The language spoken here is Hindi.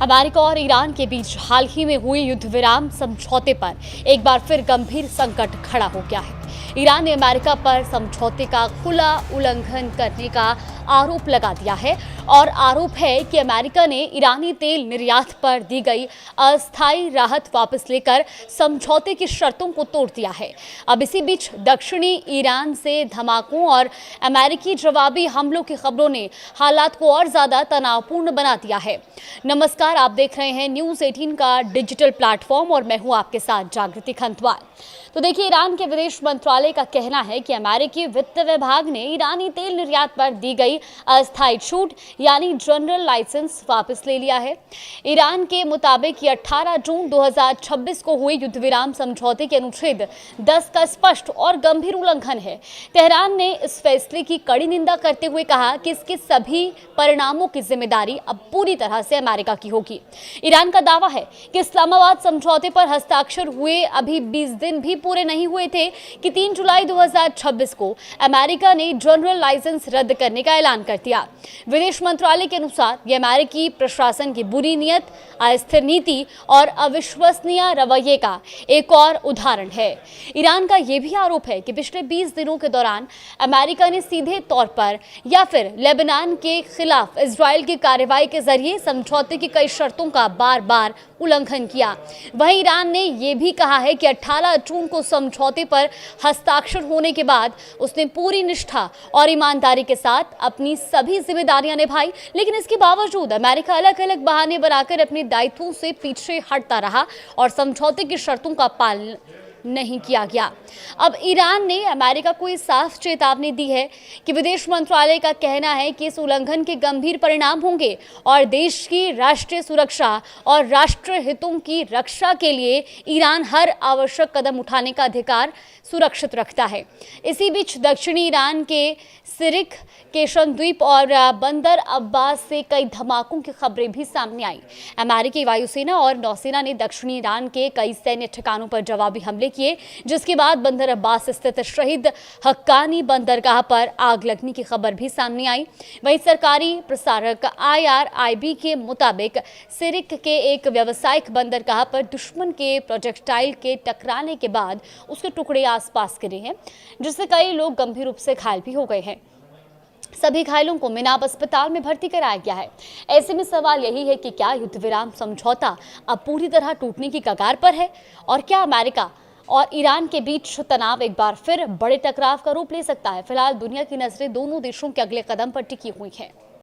अमेरिका और ईरान के बीच हाल ही में हुए युद्ध विराम समझौते पर एक बार फिर गंभीर संकट खड़ा हो गया है। ईरान ने अमेरिका पर समझौते का खुला उल्लंघन करने का आरोप लगा दिया है और आरोप है कि अमेरिका ने ईरानी तेल निर्यात पर दी गई अस्थायी राहत वापस लेकर समझौते की शर्तों को तोड़ दिया है। अब इसी बीच दक्षिणी ईरान से धमाकों और अमेरिकी जवाबी हमलों की खबरों ने हालात को और ज्यादा तनावपूर्ण बना दिया है। नमस्कार, आप देख रहे हैं न्यूज़ 18 का डिजिटल प्लेटफॉर्म और मैं हूं आपके साथ जागृति खंतवाल। तो देखिए, ईरान के विदेश मंत्रालय का कहना है कि अमेरिकी वित्त विभाग ने ईरानी तेल निर्यात पर दी गई अस्थायी छूट यानी जनरल लाइसेंस वापस ले लिया है। ईरान के मुताबिक ये 18 जून 2026 को हुए युद्ध विराम समझौते के अनुच्छेद 10 का स्पष्ट और गंभीर उल्लंघन है। तेहरान ने इस फैसले की कड़ी निंदा करते हुए कहा कि इसके सभी परिणामों की जिम्मेदारी अब पूरी तरह से अमेरिका की होगी। ईरान का दावा है कि इस्लामाबाद समझौते पर हस्ताक्षर हुए अभी 20 दिन भी पूरे नहीं हुए थे कि 3 जुलाई 2026 को अमेरिका ने जनरल लाइसेंस रद्द करने का ऐलान कर दिया। विदेश मंत्रालय के अनुसार यह अमेरिकी प्रशासन की बुरी नीयत, अस्थिर नीति और अविश्वसनीय रवैये का एक और उदाहरण है। ईरान का यह भी आरोप है कि पिछले 20 दिनों के दौरान अमेरिका ने सीधे तौर पर या फिर लेबनान के खिलाफ इजराइल की कार्रवाई के जरिए समझौते की कई शर्तों का बार बार उल्लंघन किया। वहीं ईरान ने यह भी कहा है कि 18 जून को समझौते पर हस्ताक्षर होने के बाद उसने पूरी निष्ठा और ईमानदारी के साथ अपनी सभी जिम्मेदारियां निभाई, लेकिन इसके बावजूद अमेरिका अलग अलग बहाने बनाकर अपने दायित्वों से पीछे हटता रहा और समझौते की शर्तों का पालन नहीं किया गया। अब ईरान ने अमेरिका को इस साफ चेतावनी दी है कि विदेश मंत्रालय का कहना है कि इस उल्लंघन के गंभीर परिणाम होंगे और देश की राष्ट्रीय सुरक्षा और राष्ट्रीय हितों की रक्षा के लिए ईरान हर आवश्यक कदम उठाने का अधिकार सुरक्षित रखता है। इसी बीच दक्षिणी ईरान के सिरिक, केशन द्वीप और बंदर अब्बास से कई धमाकों की खबरें भी सामने आई। अमेरिकी वायुसेना और नौसेना ने दक्षिणी ईरान के कई सैन्य ठिकानों पर जवाबी हमले किए, जिसके बाद बंदर अब्बास स्थित शहीद हक्कानी बंदरगाह पर आग लगने की खबर भी सामने आई। वहीं सरकारी प्रसारक IRIB के मुताबिक सिरिक के एक व्यावसायिक बंदरगाह पर दुश्मन के प्रोजेक्टाइल के टकराने के बाद उसके टुकड़े आसपास गिरे हैं, जिससे कई लोग गंभीर रूप से घायल भी हो गए हैं। सभी घायलों को मिनाब अस्पताल में भर्ती कराया गया है। ऐसे में सवाल यही है कि क्या युद्ध विराम समझौता अब पूरी तरह टूटने की कगार पर है और क्या अमेरिका और ईरान के बीच तनाव एक बार फिर बड़े टकराव का रूप ले सकता है। फिलहाल दुनिया की नजरें दोनों देशों के अगले कदम पर टिकी हुई हैं।